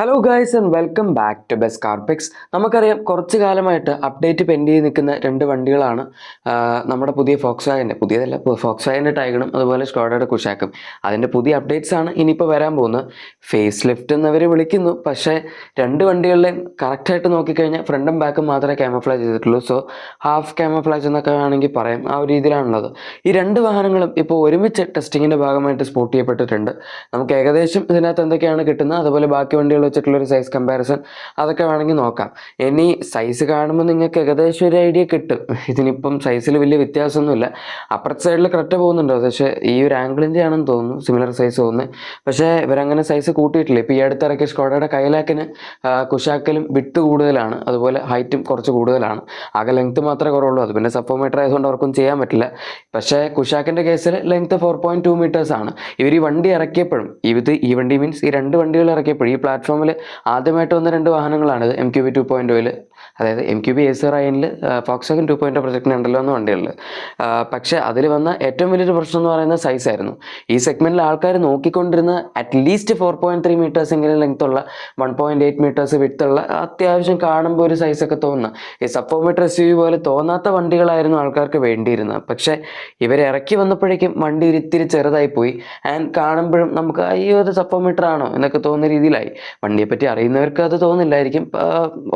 Hello guys and welcome back to best car pics. നമുക്കറിയാം കുറച്ച് കാലമായിട്ട് അപ്ഡേറ്റ് പെൻഡ് ചെയ്ത് നിൽക്കുന്ന രണ്ട് വണ്ടികളാണ് നമ്മുടെ പുതിയ ഫോക്സ്വാഗൻ്റെ, പുതിയതല്ല, ഫോക്സ്വാഗൻ്റെ ടൈഗണും അതുപോലെ സ്കോഡയുടെ കുഷാക്കും. അതിൻ്റെ പുതിയ അപ്ഡേറ്റ്സ് ആണ് ഇനിയിപ്പോൾ വരാൻ പോകുന്നത്. ഫേസ് ലിഫ്റ്റ് എന്നവർ വിളിക്കുന്നു, പക്ഷേ രണ്ട് വണ്ടികളിലെയും കറക്റ്റായിട്ട് നോക്കിക്കഴിഞ്ഞാൽ ഫ്രണ്ടും ബാക്കും മാത്രമേ ക്യാമഫ്ലാജ് ചെയ്തിട്ടുള്ളൂ. സോ ഹാഫ് ക്യാമഫ്ലാജ് എന്നൊക്കെ വേണമെങ്കിൽ പറയാം, ആ ഒരു രീതിയിലാണുള്ളത്. ഈ രണ്ട് വാഹനങ്ങളും ഇപ്പോൾ ഒരുമിച്ച് ടെസ്റ്റിങ്ങിൻ്റെ ഭാഗമായിട്ട് സ്പോട്ട് ചെയ്യപ്പെട്ടിട്ടുണ്ട്. നമുക്ക് ഏകദേശം ഇതിനകത്ത് എന്തൊക്കെയാണ് കിട്ടുന്നത്, അതുപോലെ ബാക്കി വണ്ടികൾ വെച്ചിട്ടുള്ളൊരു സൈസ് കമ്പാരിസൺ അതൊക്കെ വേണമെങ്കിൽ നോക്കാം. ഇനി സൈസ് കാണുമ്പോൾ നിങ്ങൾക്ക് ഏകദേശം ഒരു ഐഡിയ കിട്ടും. ഇതിനിപ്പം സൈസിൽ വലിയ വ്യത്യാസമൊന്നുമില്ല. അപ്പുറത്തെ സൈഡിൽ കറക്റ്റ് പോകുന്നുണ്ടോ, പക്ഷേ ഈ ഒരു ആംഗിളിൻ്റെ ആണെന്ന് തോന്നുന്നു സിമിലർ സൈസ് തോന്നുന്നത്. പക്ഷേ ഇവരങ്ങനെ സൈസ് കൂട്ടിയിട്ടില്ല. ഇപ്പോൾ ഈ അടുത്തിറക്കിയ സ്കോഡയുടെ കൈലാക്കിന് കുഷാക്കിലും വിട്ട് കൂടുതലാണ്, അതുപോലെ ഹൈറ്റും കുറച്ച് കൂടുതലാണ്. ആകെ ലെങ്ത് മാത്രമേ കുറവുള്ളൂ. അത് പിന്നെ സപ്പോമീറ്റർ ആയതുകൊണ്ട് അവർക്കും ചെയ്യാൻ പറ്റില്ല. പക്ഷേ കുഷാക്കിൻ്റെ കേസിൽ ലെങ്ത് 4.2 മീറ്റേഴ്സ് ആണ്. ഇവർ ഈ വണ്ടി ഇറക്കിയപ്പോഴും ഈ വണ്ടി മീൻസ് ഈ രണ്ട് വണ്ടികൾ ഇറക്കിയപ്പോഴും ഈ പ്ലാറ്റ്ഫോമിൽ ആദ്യമായിട്ട് വന്ന രണ്ട് വാഹനങ്ങളാണിത്. MQB 2.0, അതായത് MQB AC റൈനിൽ ഫോക്സ്വാഗൻ 2.0 പ്രൊജക്റ്റിന് ഉണ്ടല്ലോ എന്ന വണ്ടികളിൽ. പക്ഷേ അതിൽ വന്ന ഏറ്റവും വലിയൊരു പ്രശ്നം എന്ന് പറയുന്നത് സൈസ് ആയിരുന്നു. ഈ സെഗ്മെൻറ്റിൽ ആൾക്കാർ നോക്കിക്കൊണ്ടിരുന്ന അറ്റ്ലീസ്റ്റ് 4.3 മീറ്റേഴ്സ് എങ്കിലും ലെങ്ത് ഉള്ള, 1.8 മീറ്റേഴ്സ് വിട്ടുള്ള, അത്യാവശ്യം കാണുമ്പോൾ ഒരു സൈസൊക്കെ തോന്നുന്ന ഈ സപ്പോമീറ്റർ SUV പോലെ തോന്നാത്ത വണ്ടികളായിരുന്നു ആൾക്കാർക്ക് വേണ്ടിയിരുന്നത്. പക്ഷേ ഇവരിറക്കി വന്നപ്പോഴേക്കും വണ്ടി ഒരിത്തിരി ചെറുതായിപ്പോയി. ആൻഡ് കാണുമ്പോഴും നമുക്ക് അയ്യോ അത് സപ്പോമീറ്റർ ആണോ എന്നൊക്കെ തോന്നുന്ന രീതിയിലായി. വണ്ടിയെപ്പറ്റി അറിയുന്നവർക്ക് അത് തോന്നില്ലായിരിക്കും,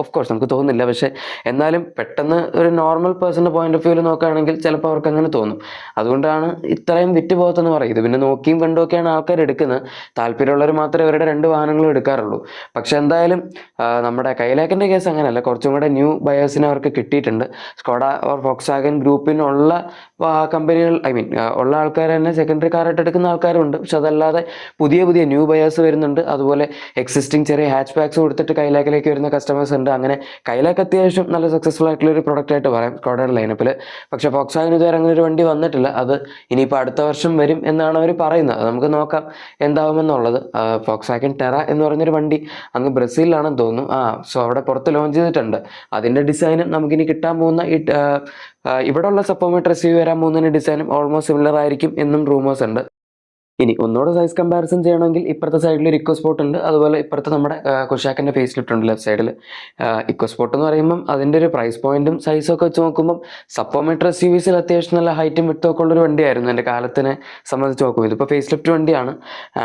ഓഫ് കോഴ്സ് നമുക്ക് തോന്നില്ല. പക്ഷേ എന്നാലും പെട്ടെന്ന് ഒരു നോർമൽ പേഴ്സൻ്റെ പോയിന്റ് ഓഫ് വ്യൂവിൽ നോക്കുകയാണെങ്കിൽ ചിലപ്പോൾ അവർക്ക് അങ്ങനെ തോന്നും. അതുകൊണ്ടാണ് ഇത്രയും വിറ്റ് പോകത്തെന്ന് പറയുന്നത്. പിന്നെ നോക്കിയും കണ്ടുമൊക്കെയാണ് ആൾക്കാർ എടുക്കുന്നത്. താല്പര്യമുള്ളവർ മാത്രമേ അവരുടെ രണ്ട് വാഹനങ്ങളും എടുക്കാറുള്ളൂ. പക്ഷേ എന്തായാലും നമ്മുടെ കൈലാക്കിൻ്റെ കേസ് അങ്ങനെയല്ല. കുറച്ചും കൂടെ ന്യൂ ബയേഴ്സിനെ അവർക്ക് കിട്ടിയിട്ടുണ്ട്. സ്കോഡ ഓർ ഫോക്സ്വാഗൻ ഗ്രൂപ്പിനുള്ള കമ്പനികൾ, ഉള്ള ആൾക്കാർ തന്നെ സെക്കൻഡറി കാറായിട്ട് എടുക്കുന്ന ആൾക്കാരുണ്ട്. പക്ഷെ അതല്ലാതെ പുതിയ പുതിയ ന്യൂ ബയേഴ്സ് വരുന്നുണ്ട്. അതുപോലെ എക്സിസ്റ്റിംഗ് ചെറിയ ഹാച്ച് ബാക്സ് കൊടുത്തിട്ട് കൈലാക്കിലേക്ക് വരുന്ന കസ്റ്റമേഴ്സ് ഉണ്ട്. അങ്ങനെ കൈലാക്ക് അത്യാവശ്യം നല്ല സക്സസ്ഫുൾ ആയിട്ടുള്ള ഒരു പ്രൊഡക്റ്റ് ആയിട്ട് പറയാം സ്കോഡയുടെ ലൈനപ്പിൽ. പക്ഷേ ഫോക്സ്വാഗൻ ഇതുവരെ അങ്ങനെ ഒരു വണ്ടി വന്നിട്ടില്ല. അത് ഇനിയിപ്പോൾ അടുത്ത വർഷം വരും എന്നാണ് അവർ പറയുന്നത്. നമുക്ക് നോക്കാം എന്താവുമെന്നുള്ളത്. ഫോക്സ്വാഗൻ ടെറ എന്ന് പറയുന്നൊരു വണ്ടി അങ്ങ് ബ്രസീലിലാണെന്ന് തോന്നുന്നു. സോ അവിടെ പുറത്ത് ലോഞ്ച് ചെയ്തിട്ടുണ്ട്. അതിൻ്റെ ഡിസൈനും നമുക്കിനി കിട്ടാൻ പോകുന്ന ഇവിടെയുള്ള സപ്പോമീറ്റർ SUV വരാൻ പോകുന്നതിൻ്റെ ഡിസൈനും ഓൾമോസ്റ്റ് സിമിലർ ആയിരിക്കും എന്നും റൂമേഴ്സ് ഉണ്ട്. ഇനി ഒന്നുകൂടെ സൈസ് കമ്പാരിസൺ ചെയ്യണമെങ്കിൽ ഇപ്പുറത്തെ സൈഡിൽ ഒരു ഇക്കോ സ്പോർട്ട് ഉണ്ട്, അതുപോലെ ഇപ്പുറത്തെ നമ്മുടെ കുഷാക്കിൻ്റെ ഫേസ് ലിഫ്റ്റ് ഉണ്ട് ലെഫ്റ്റ് സൈഡിൽ. ഇക്കോ സ്പോർട്ട് എന്ന് പറയുമ്പം അതിൻ്റെ ഒരു പ്രൈസ് പോയിന്റും സൈസും ഒക്കെ വെച്ച് നോക്കുമ്പം സപ്പോമീറ്റർ SUVസിൽ അത്യാവശ്യം നല്ല ഹൈറ്റും വിട്ടും ഒക്കെ ഉള്ളൊരു വണ്ടിയായിരുന്നു എൻ്റെ കാലത്തിനെ സംബന്ധിച്ച് നോക്കുമ്പോൾ. ഇതിപ്പോൾ ഫേസ് ലിഫ്റ്റ് വണ്ടിയാണ്.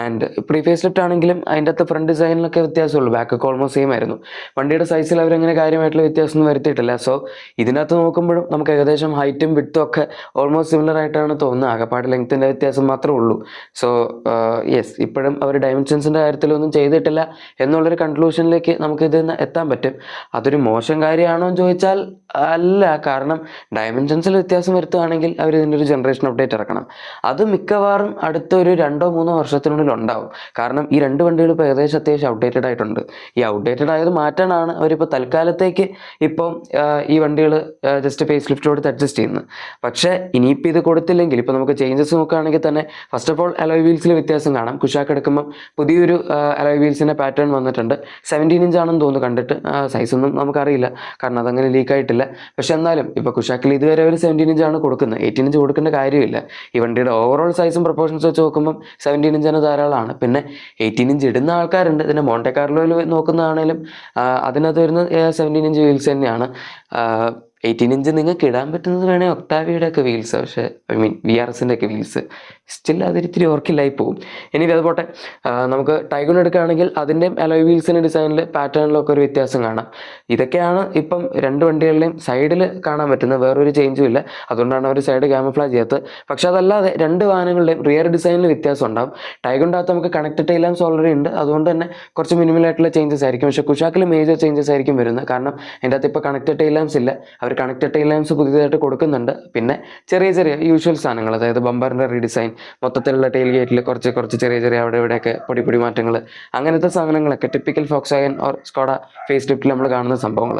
ആൻഡ് പ്രീ ഫേസ് ലിഫ്റ്റ് ആണെങ്കിലും അതിൻ്റെ അകത്ത് ഫ്രണ്ട് ഡിസൈനിലൊക്കെ വ്യത്യാസമുള്ളൂ. ബാക്കൊക്കെ ഓൾമോസ്റ്റ് സെയിം ആയിരുന്നു. വണ്ടിയുടെ സൈസിൽ അവരങ്ങനെ കാര്യമായിട്ടുള്ള വ്യത്യാസമൊന്നും വരുത്തിയിട്ടില്ല. സോ ഇതിനകത്ത് നോക്കുമ്പോഴും നമുക്ക് ഏകദേശം ഹൈറ്റും വിട്ടും ഒക്കെ ഓൾമോസ്റ്റ് സിമിലർ ആയിട്ടാണ് തോന്നുന്നത്. ആകെപ്പാട് ലെങ്ത്തിൻ്റെ വ്യത്യാസം മാത്രമേ ഉള്ളൂ. സോ യെസ്, ഇപ്പോഴും അവർ ഡയമെൻഷൻസിൻ്റെ കാര്യത്തിലൊന്നും ചെയ്തിട്ടില്ല എന്നുള്ളൊരു കൺക്ലൂഷനിലേക്ക് നമുക്കിത് എത്താൻ പറ്റും. അതൊരു മോശം കാര്യമാണോ എന്ന് ചോദിച്ചാൽ അല്ല. കാരണം ഡയമെൻഷൻസിൽ വ്യത്യാസം വരുത്തുകയാണെങ്കിൽ അവർ ഇതിൻ്റെ ഒരു ജനറേഷൻ അപ്ഡേറ്റ് ഇറക്കണം. അത് മിക്കവാറും അടുത്തൊരു 2-3 വർഷത്തിനുള്ളിൽ ഉണ്ടാവും. കാരണം ഈ രണ്ട് വണ്ടികൾ ഇപ്പോൾ ഏകദേശം അത്യാവശ്യം ഔട്ട്ഡേറ്റഡ് ആയിട്ടുണ്ട്. ഈ ഔട്ട്ഡേറ്റഡ് ആയത് മാറ്റാനാണ് അവരിപ്പോൾ തൽക്കാലത്തേക്ക് ഇപ്പം ഈ വണ്ടികൾ ജസ്റ്റ് ഫേസ് ലിഫ്റ്റ് കൊടുത്ത് അഡ്ജസ്റ്റ് ചെയ്യുന്നത്. പക്ഷേ ഇനിയിപ്പോൾ ഇത് കൊടുത്തില്ലെങ്കിൽ ഇപ്പോൾ നമുക്ക് ചേഞ്ചസ് നോക്കുകയാണെങ്കിൽ തന്നെ ഫസ്റ്റ് ഓഫ് ഓൾ അലോയ് വീൽസിൽ വ്യത്യാസം കാണാം. കുഷാക്ക് എടുക്കുമ്പം പുതിയൊരു അലോയ് വീൽസിൻ്റെ പാറ്റേൺ വന്നിട്ടുണ്ട്. 17 ഇഞ്ച് ആണെന്ന് തോന്നുന്നു കണ്ടിട്ട്. സൈസൊന്നും നമുക്കറിയില്ല, കാരണം അതങ്ങനെ ലീക്കായിട്ടില്ല. പക്ഷെ എന്നാലും ഇപ്പോൾ കുഷാക്കിൽ ഇതുവരെ ഒരു 17 ഇഞ്ചാണ് കൊടുക്കുന്നത്. 18 ഇഞ്ച് കൊടുക്കേണ്ട കാര്യമില്ല. ഈ വണ്ടിയുടെ ഓവറോൾ സൈസും പ്രൊപ്പോർഷൻസ് വെച്ച് നോക്കുമ്പം 17 ഇഞ്ചാണ് ധാരാളമാണ്. പിന്നെ 18 ഇഞ്ച് ഇടുന്ന ആൾക്കാരുണ്ട്. ഇതിൻ്റെ മോണ്ടെ കാർലോയിൽ നോക്കുന്നതാണേലും അതിനകത്ത് വരുന്ന 17 ഇഞ്ച് വീൽസ് തന്നെയാണ്. 18 ഇഞ്ച് നിങ്ങൾക്ക് ഇടാൻ പറ്റുന്നത് വേണേൽ ഒക്ടാവിയുടെ ഒക്കെ വീൽസ്, പക്ഷേ VRSൻ്റെ ഒക്കെ വീൽസ് സ്റ്റിൽ അതിരിത്തിരി ഓർക്കില്ലായി പോകും. ഇനി അതുപോട്ടെ, നമുക്ക് ടൈഗൺ എടുക്കുകയാണെങ്കിൽ അതിൻ്റെ അലോയ് വീൽസിൻ്റെ ഡിസൈനിൽ പാറ്റേണിലൊക്കെ ഒരു വ്യത്യാസം കാണാം. ഇതൊക്കെയാണ് ഇപ്പം രണ്ട് വണ്ടികളുടെയും സൈഡിൽ കാണാൻ പറ്റുന്നത്. വേറൊരു ചേഞ്ചും ഇല്ല. അതുകൊണ്ടാണ് അവർ സൈഡ് ക്യാമഫ്ലാജ് ചെയ്യാത്തത്. പക്ഷെ അതല്ലാതെ രണ്ട് വാഹനങ്ങളുടെയും റിയർ ഡിസൈനിൽ വ്യത്യാസം ഉണ്ടാകും. ടൈഗണിൻ്റെ അകത്ത് നമുക്ക് കണക്റ്റഡ് ടൈൽ ലാംപ്സ് ഓൾറെഡി ഉണ്ട്. അതുകൊണ്ട് തന്നെ കുറച്ച് മിനിമലായിട്ടുള്ള ചേഞ്ചസ് ആയിരിക്കും. പക്ഷേ കുഷാക്കിൽ മേജർ ചേഞ്ചസ് ആയിരിക്കും വരുന്നത്. കാരണം എൻ്റെ അകത്ത് ഇപ്പോൾ കണക്റ്റഡ് ടൈൽ ലാംപ്സ് ഇല്ല. അവർ കണക്റ്റഡ് ടൈൽ ലാംപ്സ് പുതിയതായിട്ട് കൊടുക്കുന്നുണ്ട്. പിന്നെ ചെറിയ ചെറിയ യൂഷ്വൽ സാധനങ്ങൾ, അതായത് ബമ്പറിൻ്റെ റീഡിസൈൻ, മൊത്തത്തിലുള്ള ടെയിൽ ഗേറ്റിൽ കുറച്ച് ചെറിയ അവിടെ ഇവിടെയൊക്കെ പൊടി മാറ്റങ്ങൾ, അങ്ങനത്തെ സാധനങ്ങളൊക്കെ typical Volkswagen or Skoda face ലിഫ്റ്റിൽ നമ്മൾ കാണുന്ന സംഭവങ്ങൾ.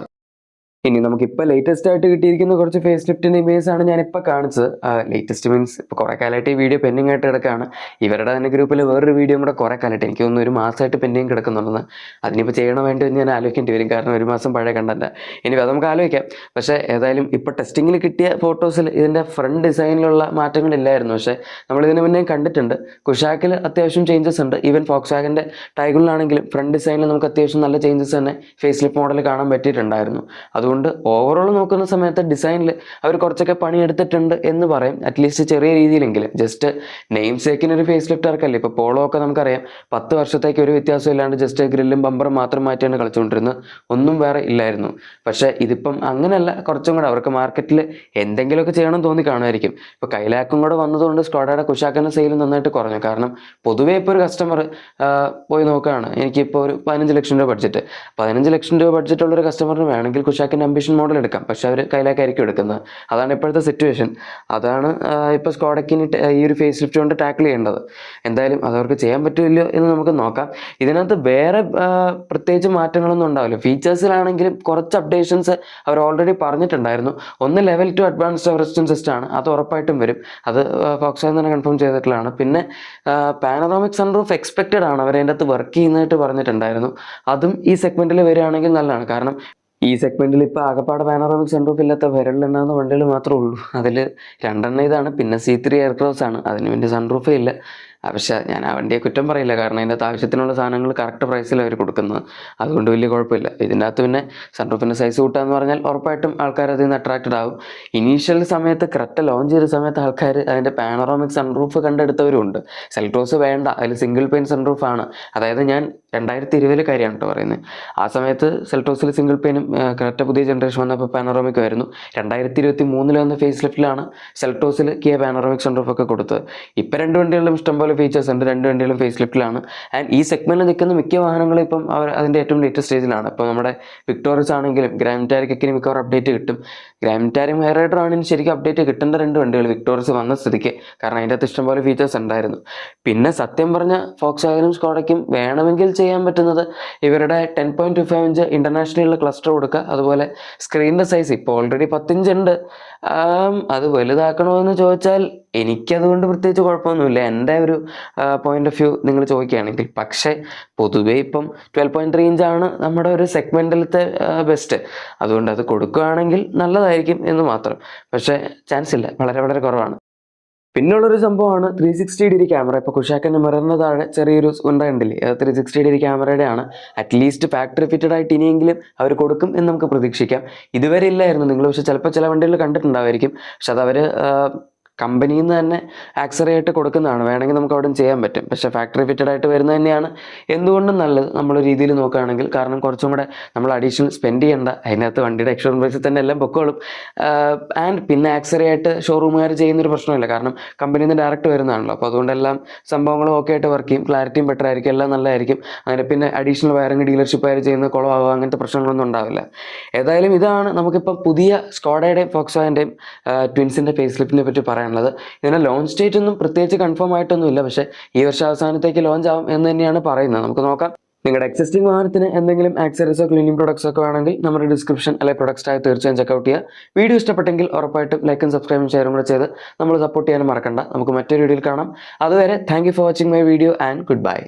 ഇനി നമുക്കിപ്പോൾ ലേറ്റസ്റ്റ് ആയിട്ട് കിട്ടിയിരിക്കുന്ന കുറച്ച് ഫേസ് ലിഫ്റ്റിൻ്റെ ഇമേജ് ആണ് ഞാനിപ്പോൾ കാണിച്ചത്. ലേറ്റസ്റ്റ് മീൻസ് ഇപ്പോൾ കുറേ കാലമായിട്ട് ഈ വീഡിയോ പെൻഡിങ് ആയിട്ട് കിടക്കുകയാണ്. ഇവരുടെ തന്നെ ഗ്രൂപ്പിൽ വേറൊരു വീഡിയോ കൂടെ കുറേ കാലമായിട്ട് എനിക്ക് തോന്നുന്നു ഒരു മാസമായിട്ട് പെൻഡിങ് കിടക്കുന്നുണ്ടെന്ന്. അതിനിപ്പോൾ ചെയ്യണോ വേണ്ടി ഞാൻ ആലോചിക്കേണ്ടി വരും, കാരണം ഒരു മാസം പഴയ കണ്ടന്റ്. ഇനി അത് നമുക്ക് ആലോചിക്കാം. പക്ഷേ ഏതായാലും ഇപ്പോൾ ടെസ്റ്റിങ്ങിൽ കിട്ടിയ ഫോട്ടോസിൽ ഇതിൻ്റെ ഫ്രണ്ട് ഡിസൈനിലുള്ള മാറ്റങ്ങളില്ലായിരുന്നു. പക്ഷേ നമ്മളിതിന് മുന്നേ കണ്ടിട്ടുണ്ട് കുഷാക്കിൽ അത്യാവശ്യം ചേഞ്ചസ് ഉണ്ട്. ഈവൻ ഫോക്സ് വാഗൻ്റെ ടൈഗറിലാണെങ്കിലും ഫ്രണ്ട് ഡിസൈനിൽ നമുക്ക് അത്യാവശ്യം നല്ല ചേഞ്ചസ് തന്നെ ഫേസ് ലിഫ്റ്റ് മോഡൽ കാണാൻ പറ്റിയിട്ടുണ്ടായിരുന്നു. അതുകൊണ്ട് ഓവറോൾ നോക്കുന്ന സമയത്ത് ഡിസൈനിൽ അവർ കുറച്ചൊക്കെ പണിയെടുത്തിട്ടുണ്ട് എന്ന് പറയും, അറ്റ്ലീസ്റ്റ് ചെറിയ രീതിയിലെങ്കിലും. ജസ്റ്റ് നെയിം സേക്കിന് ഒരു ഫേസ് ലിഫ്റ്റ് ഇറക്കല്ലേ. ഇപ്പോൾ പോളോ ഒക്കെ നമുക്കറിയാം 10 വർഷത്തേക്ക് ഒരു വ്യത്യാസം ഇല്ലാണ്ട് ജസ്റ്റ് ഗ്രില്ലും ബമ്പറും മാത്രം മാറ്റിയാണ് കളിച്ചുകൊണ്ടിരുന്നത്, ഒന്നും വേറെ ഇല്ലായിരുന്നു. പക്ഷേ ഇതിപ്പം അങ്ങനെയല്ല, കുറച്ചും കൂടെ അവർക്ക് മാർക്കറ്റിൽ എന്തെങ്കിലുമൊക്കെ ചെയ്യണം തോന്നി കാണുമായിരിക്കും. ഇപ്പോൾ കൈലാക്കും കൂടെ വന്നതുകൊണ്ട് സ്ക്വാഡയുടെ കുഷാക്കിൻ്റെ സെയിൽ നന്നായിട്ട് കുറഞ്ഞു. കാരണം പൊതുവേ ഇപ്പോൾ ഒരു കസ്റ്റമർ പോയി നോക്കുകയാണ്, എനിക്കിപ്പോൾ ഒരു 15 ലക്ഷം രൂപ ബഡ്ജറ്റ്, 15 ലക്ഷം രൂപ ബഡ്ജറ്റുള്ളൊരു കസ്റ്റമറിന് വേണമെങ്കിൽ കുഷാക്കിൻ്റെ അംബിഷൻ മോഡൽ എടുക്കാം. പക്ഷെ അവർ കയ്യിലായിരിക്കും എടുക്കുന്നത്. അതാണ് ഇപ്പോഴത്തെ സിറ്റുവേഷൻ. അതാണ് ഇപ്പോൾ സ്ക്വാഡക്കിന് ഈ ഒരു ഫേസ് ലിഫ്റ്റ് കൊണ്ട് ടാക്കിൾ ചെയ്യേണ്ടത്. എന്തായാലും അതവർക്ക് ചെയ്യാൻ പറ്റില്ലല്ലോ എന്ന് നമുക്ക് നോക്കാം. ഇതിനകത്ത് വേറെ പ്രത്യേകിച്ച് മാറ്റങ്ങളൊന്നും ഉണ്ടാവില്ല. ഫീച്ചേഴ്സിലാണെങ്കിലും കുറച്ച് അപ്ഡേഷൻസ് അവർ ഓൾറെഡി പറഞ്ഞിട്ടുണ്ടായിരുന്നു. ഒന്ന് ലെവൽ 2 അഡ്വാൻസ്ഡ് റെസിസ്റ്റൻസ് സിസ്റ്റം ആണ്, അത് ഉറപ്പായിട്ടും വരും. അത് ഫോക്സ് വാഗൻ തന്നെ കൺഫേം ചെയ്തിട്ടുള്ളതാണ്. പിന്നെ പാനറോമിക് സൺറൂഫ് എക്സ്പെക്റ്റഡ് ആണ്, അവർ അതിൻ്റെ അകത്ത് വർക്ക് ചെയ്യുന്നതായിട്ട് പറഞ്ഞിട്ടുണ്ടായിരുന്നു. അതും ഈ സെഗ്മെൻറ്റിൽ വരികയാണെങ്കിൽ നല്ലതാണ്. കാരണം ഈ സെഗ്മെന്റിൽ ഇപ്പോൾ ആകപ്പാട് പാനോറാമിക് സൺറൂഫ് ഇല്ലാത്ത വിരലിലെണ്ണാവുന്ന വണ്ടികൾ മാത്രമേ ഉള്ളൂ. അതിൽ 2 ഇതാണ്, പിന്നെ C3 എയർക്രാഫ്റ്റ്സ് ആണ്. അതിന് വേണ്ടി സൺറൂഫേ ഇല്ല. പക്ഷേ ഞാൻ ആ വണ്ടിയെ കുറ്റം പറയില്ല, കാരണം അതിൻ്റെ അകത്ത് ആവശ്യത്തിനുള്ള സാധനങ്ങൾ കറക്റ്റ് പ്രൈസിൽ അവർ കൊടുക്കുന്നത്, അതുകൊണ്ട് വലിയ കുഴപ്പമില്ല. ഇതിൻ്റെ അകത്ത് പിന്നെ സൺറൂഫിൻ്റെ സൈസ് കൂട്ടാന്ന് പറഞ്ഞാൽ ഉറപ്പായിട്ടും ആൾക്കാർ അതിൽ നിന്ന് അട്രാക്റ്റഡ് ആകും. ഇനീഷ്യൽ സമയത്ത് ക്രെറ്റ ലോഞ്ച് ചെയ്ത സമയത്ത് ആൾക്കാർ അതിൻ്റെ പാനോറാമിക് സൺറൂഫ് കണ്ടെടുത്തവരുണ്ട്. സെൽറ്റോസ് വേണ്ട, അതിൽ സിംഗിൾ പെയിൻ സൺറൂഫാണ്. അതായത് ഞാൻ 2020 കാര്യമാണ് കേട്ടോ പറയുന്നത്. ആ സമയത്ത് സെൽറ്റോസിൽ സിംഗിൾ പെയിനും ക്രെറ്റ പുതിയ ജനറേഷൻ വന്നപ്പോൾ പാനോറാമിക് ആയിരുന്നു. 2023 വന്ന ഫേസ് ലിഫ്റ്റിലാണ് സെൽറ്റോസിൽ കിയ പാനോറാമിക് സൺറൂഫ് ഒക്കെ കൊടുത്തത്. ഇപ്പം 2 വണ്ടികളിലും ഇഷ്ടംപോലെ ഫീച്ചേഴ്സ് ഉണ്ട്, 2 വണ്ടികളും ഫേസ് ലിഫ്റ്റിലാണ്. ആൻഡ് ഈ സെഗ്മെന്റിൽ നിൽക്കുന്ന മിക്ക വാഹനങ്ങളും ഇപ്പം അവർ അതിൻ്റെ ഏറ്റവും ലേറ്റസ്റ്റ് സ്റ്റേജിലാണ്. ഇപ്പോൾ നമ്മുടെ വിക്ടോറിയസ് ആണെങ്കിലും ഗ്രാൻഡ് വിറ്റാരയ്ക്കൊക്കെ മിക്കവാറും അപ്ഡേറ്റ് കിട്ടും. ഗ്രാൻഡ് വിറ്റാരയും ഹെയർ റൈഡർ ആണെങ്കിലും ശരിക്കും അപ്ഡേറ്റ് കിട്ടേണ്ട 2 വണ്ടികൾ വിക്ടോറിയസ് വന്ന സ്ഥിതിക്ക്, കാരണം അതിൻ്റെ അകത്ത് ഇഷ്ടംപോലെ ഫീച്ചേഴ്സ് ഉണ്ടായിരുന്നു. പിന്നെ സത്യം പറഞ്ഞ ഫോക്സ് വാഗനും സ്കോഡയ്ക്കും വേണമെങ്കിൽ ചെയ്യാൻ പറ്റുന്നത് ഇവരുടെ 10.25 ഇഞ്ച് ഇന്റർനാഷണലിലുള്ള ക്ലസ്റ്റർ കൊടുക്കുക. അതുപോലെ സ്ക്രീനിൻ്റെ സൈസ് ഇപ്പോൾ ഓൾറെഡി 10 ഇഞ്ച് ഉണ്ട്, അത് വലുതാക്കണമെന്ന് ചോദിച്ചാൽ എനിക്കതുകൊണ്ട് പ്രത്യേകിച്ച് കുഴപ്പമൊന്നുമില്ല, എൻ്റെ ഒരു പോയിന്റ് ഓഫ് വ്യൂ നിങ്ങൾ ചോദിക്കുകയാണെങ്കിൽ. പക്ഷേ പൊതുവേ ഇപ്പം 12.3 ഇഞ്ചാണ് നമ്മുടെ ഒരു സെഗ്മെൻറ്റിലത്തെ ബെസ്റ്റ്. അതുകൊണ്ട് അത് കൊടുക്കുകയാണെങ്കിൽ നല്ലതായിരിക്കും എന്ന് മാത്രം. പക്ഷേ ചാൻസ് ഇല്ല, വളരെ വളരെ കുറവാണ്. പിന്നുള്ളൊരു സംഭവമാണ് 360 ക്യാമറ. ഇപ്പോൾ കുഷാക്കിൻ്റെ മിററിന് താഴെ ചെറിയൊരു ഉണ്ടായിട്ടില്ലേ, 360 ക്യാമറയുടെ ആണ്. അറ്റ്ലീസ്റ്റ് ഫാക്ടറി ഫിറ്റഡ് ആയിട്ട് ഇനിയെങ്കിലും അവർ കൊടുക്കും എന്ന് നമുക്ക് പ്രതീക്ഷിക്കാം. ഇതുവരെ ഇല്ലായിരുന്നു നിങ്ങൾ, പക്ഷേ ചിലപ്പോൾ ചില വണ്ടികൾ കണ്ടിട്ടുണ്ടാവായിരിക്കും. പക്ഷെ അത് അവർ കമ്പനിയിൽ നിന്ന് തന്നെ ആക്സറി ആയിട്ട് കൊടുക്കുന്നതാണ്, വേണമെങ്കിൽ നമുക്ക് അവിടെ ചെയ്യാൻ പറ്റും. പക്ഷേ ഫാക്ടറി ഫിറ്റഡ് ആയിട്ട് വരുന്നത് തന്നെയാണ് എന്തുകൊണ്ടും നല്ലത് നമ്മൾ രീതിയിൽ നോക്കുകയാണെങ്കിൽ. കാരണം കുറച്ചും കൂടെ നമ്മൾ അഡീഷണൽ സ്പെൻഡ് ചെയ്യേണ്ട, അതിനകത്ത് വണ്ടിയുടെ എക്സ്ട്രാ പ്രൈസിൽ തന്നെ എല്ലാം പൊക്കോളും. ആൻഡ് പിന്നെ ആക്സറി ആയിട്ട് ഷോറൂമുകാർ ചെയ്യുന്നൊരു പ്രശ്നമില്ല, കാരണം കമ്പനിയിൽ നിന്ന് ഡയറക്റ്റ് വരുന്നതാണല്ലോ. അപ്പോൾ അതുകൊണ്ടെല്ലാം സംഭവങ്ങളും ഓക്കെ ആയിട്ട് വർക്ക് ചെയ്യും, ക്ലാരിറ്റിയും ബെറ്റർ ആയിരിക്കും, എല്ലാം നല്ലതായിരിക്കും. അങ്ങനെ പിന്നെ അഡീഷണൽ വയറിങ് ഡീലർഷിപ്പുകാർ ചെയ്യുന്ന കുളമാവുക അങ്ങനത്തെ പ്രശ്നങ്ങളൊന്നും ഉണ്ടാവില്ല. ഏതായാലും ഇതാണ് നമുക്കിപ്പോൾ പുതിയ സ്കോഡയുടെയും ഫോക്സ് വാഗൻ്റെയും ട്വിൻസിൻ്റെ ഫേസ് ലിഫ്റ്റിനെ പറ്റി പറയാനുള്ളത്. ഇതിൻ്റെ ലോഞ്ച് ഡേറ്റ് ഒന്നും പ്രത്യേകിച്ച് കൺഫേം ആയിട്ടൊന്നുമില്ല, പക്ഷേ ഈ വർഷം അവസാനത്തേക്ക് ലോഞ്ച് ആവും എന്ന് തന്നെയാണ് പറയുന്നത്. നമുക്ക് നോക്കാം. നിങ്ങളുടെ എക്സിസ്റ്റിംഗ് വാഹനത്തിന് എന്തെങ്കിലും ആക്സറീസോ ക്ലീനിങ് പ്രൊഡക്ട്സ് ഒക്കെ വേണമെങ്കിൽ നമ്മുടെ ഡിസ്ക്രിപ്ഷൻ അല്ലെങ്കിൽ പ്രൊഡക്ട്സ് ആയി തീർച്ചയായും ചെക്കൗട്ട് ചെയ്യുക. വീഡിയോ ഇഷ്ടപ്പെട്ടെങ്കിൽ ഉറപ്പായിട്ടും ലൈക്കും സബ്സ്ക്രൈബും ഷെയറും കൂടെ ചെയ്ത് നമ്മൾ സപ്പോർട്ട് ചെയ്യാനും മറക്കണ്ട. നമുക്ക് മറ്റൊരു വീഡിയോയിൽ കാണാം. അതുവരെ thank you for watching my video and good bye.